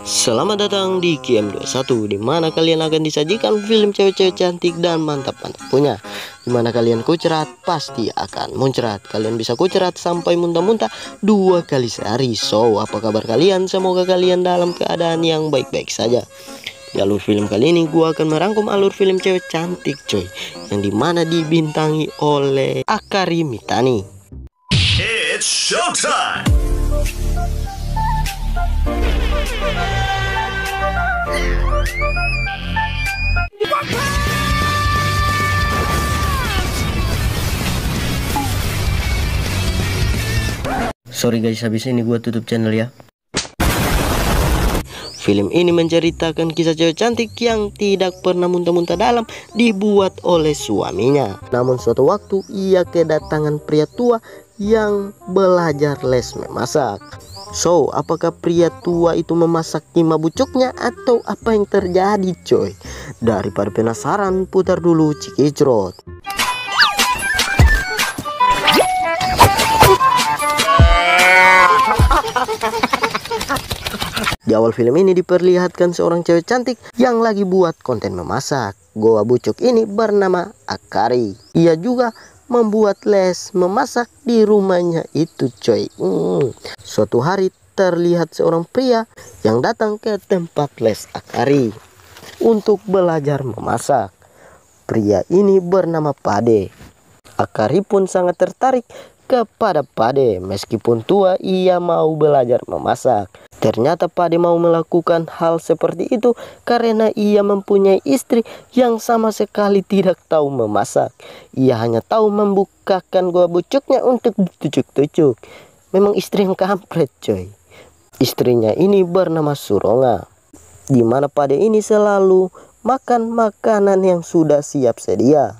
Selamat datang di KM21, di mana kalian akan disajikan film cewek-cewek cantik dan mantap-mantap punya. Di mana kalian kucerat pasti akan muncrat. Kalian bisa kucerat sampai muntah-muntah 2 kali sehari. So, apa kabar kalian? Semoga kalian dalam keadaan yang baik-baik saja. Di alur film kali ini gua akan merangkum alur film cewek cantik coy, yang dimana dibintangi oleh Akari Mitani. It's showtime! Sorry guys, habis ini gua tutup channel ya. Film ini menceritakan kisah cewek cantik yang tidak pernah muntah-muntah dalam dibuat oleh suaminya. Namun suatu waktu ia kedatangan pria tua yang belajar les memasak. So, apakah pria tua itu memasak kima bucuknya atau apa yang terjadi coy? Daripada penasaran, putar dulu Cikicrot. Di awal film ini diperlihatkan seorang cewek cantik yang lagi buat konten memasak. Goa bucuk ini bernama Akari. Ia juga membuat les memasak di rumahnya itu coy. Suatu hari terlihat seorang pria yang datang ke tempat les Akari untuk belajar memasak. Pria ini bernama Pade. Akari pun sangat tertarik kepada Pade. Meskipun tua, ia mau belajar memasak. Ternyata Pade mau melakukan hal seperti itu karena ia mempunyai istri yang sama sekali tidak tahu memasak. Ia hanya tahu membukakan goa bucuknya untuk ditucuk-tucuk. Memang istri yang kampret coy. Istrinya ini bernama Suronga, di mana Pade ini selalu makan makanan yang sudah siap sedia.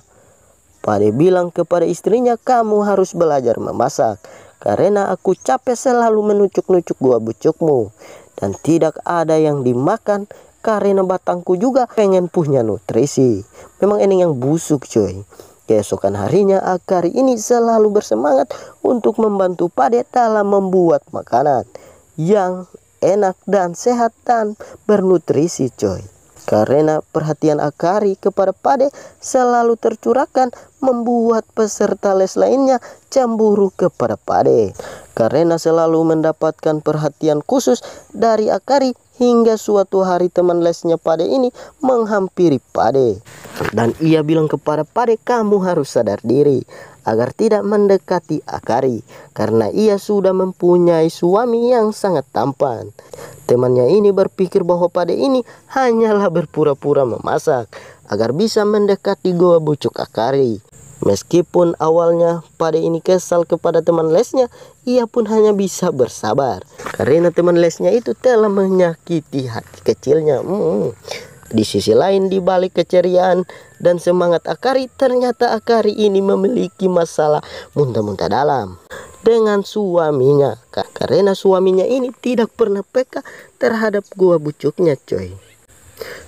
Pade bilang kepada istrinya, "Kamu harus belajar memasak karena aku capek selalu menucuk-nucuk goa bucukmu dan tidak ada yang dimakan karena batangku juga pengen punya nutrisi." Memang ini yang busuk coy. Keesokan harinya Akari ini selalu bersemangat untuk membantu Pade dalam membuat makanan yang enak dan sehat dan bernutrisi coy. Karena perhatian Akari kepada Pade selalu tercurahkan, membuat peserta les lainnya cemburu kepada Pade. Karena selalu mendapatkan perhatian khusus dari Akari, hingga suatu hari teman lesnya Pade ini menghampiri Pade. Dan ia bilang kepada Pade, "Kamu harus sadar diri agar tidak mendekati Akari karena ia sudah mempunyai suami yang sangat tampan." Temannya ini berpikir bahwa Pade ini hanyalah berpura-pura memasak agar bisa mendekati goa bucuk Akari. Meskipun awalnya Pade ini kesal kepada teman lesnya, ia pun hanya bisa bersabar karena teman lesnya itu telah menyakiti hati kecilnya. Di sisi lain, di balik keceriaan dan semangat Akari, ternyata Akari ini memiliki masalah muntah-muntah dalam dengan suaminya karena suaminya ini tidak pernah peka terhadap goa bucuknya coy.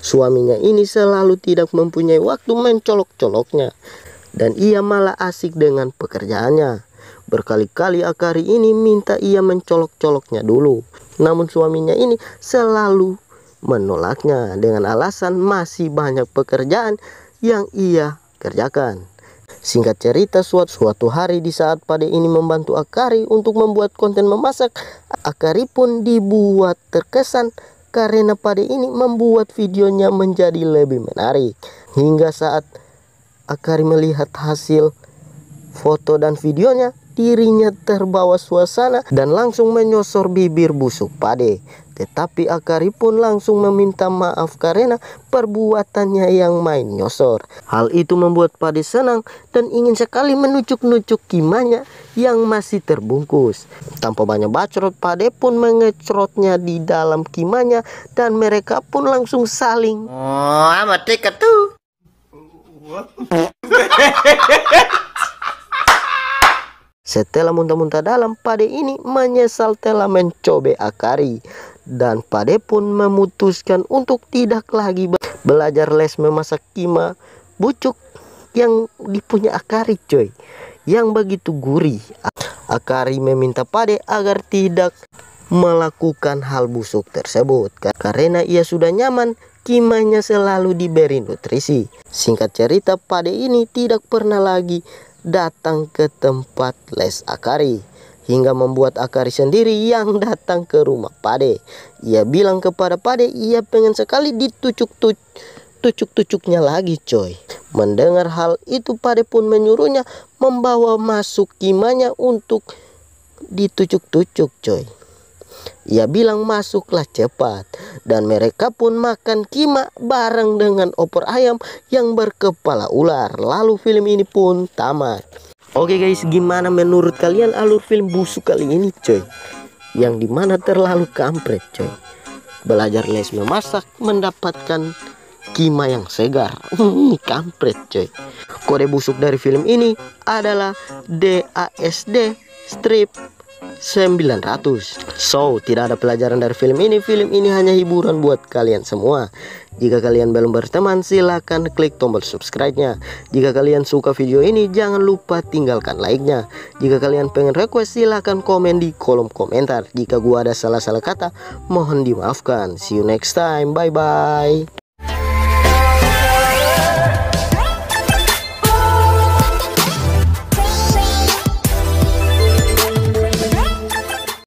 Suaminya ini selalu tidak mempunyai waktu mencolok-coloknya dan ia malah asik dengan pekerjaannya. Berkali-kali Akari ini minta ia mencolok-coloknya dulu, namun suaminya ini selalu menolaknya dengan alasan masih banyak pekerjaan yang ia kerjakan. Singkat cerita, suatu hari di saat Pade ini membantu Akari untuk membuat konten memasak, Akari pun dibuat terkesan karena Pade ini membuat videonya menjadi lebih menarik. Hingga saat Akari melihat hasil foto dan videonya, dirinya terbawa suasana dan langsung menyosor bibir busuk Pade. Tetapi Akari pun langsung meminta maaf karena perbuatannya yang main nyosor. Hal itu membuat Pade senang dan ingin sekali menucuk-nucuk kimanya yang masih terbungkus. Tanpa banyak bacot, Pade pun mengecrotnya di dalam kimanya dan mereka pun langsung saling amat dekat tuh. Setelah muntah-muntah dalam, Pade ini menyesal telah mencoba Akari. Dan Pade pun memutuskan untuk tidak lagi belajar les memasak kima bucuk yang dipunya Akari coy, yang begitu gurih. Akari meminta Pade agar tidak melakukan hal busuk tersebut karena ia sudah nyaman Kimanya selalu diberi nutrisi. Singkat cerita, Pade ini tidak pernah lagi datang ke tempat les Akari, hingga membuat Akari sendiri yang datang ke rumah Pade. Ia bilang kepada Pade ia pengen sekali ditucuk-tucuknya lagi, coy. Mendengar hal itu, Pade pun menyuruhnya membawa masuk Kimanya untuk ditucuk-tucuk, coy. Ia bilang masuklah cepat, dan mereka pun makan kima bareng dengan opor ayam yang berkepala ular. Lalu film ini pun tamat. Oke guys, gimana menurut kalian alur film busuk kali ini, coy? Yang dimana terlalu kampret, coy. Belajar les memasak, mendapatkan kima yang segar. Kampret, coy. Kode busuk dari film ini adalah DASD strip 900. So, tidak ada pelajaran dari film ini. Film ini hanya hiburan buat kalian semua. Jika kalian belum berteman, silahkan klik tombol subscribe-nya. Jika kalian suka video ini, jangan lupa tinggalkan like-nya. Jika kalian pengen request, silahkan komen di kolom komentar. Jika gua ada salah-salah kata, mohon dimaafkan. See you next time. Bye-bye.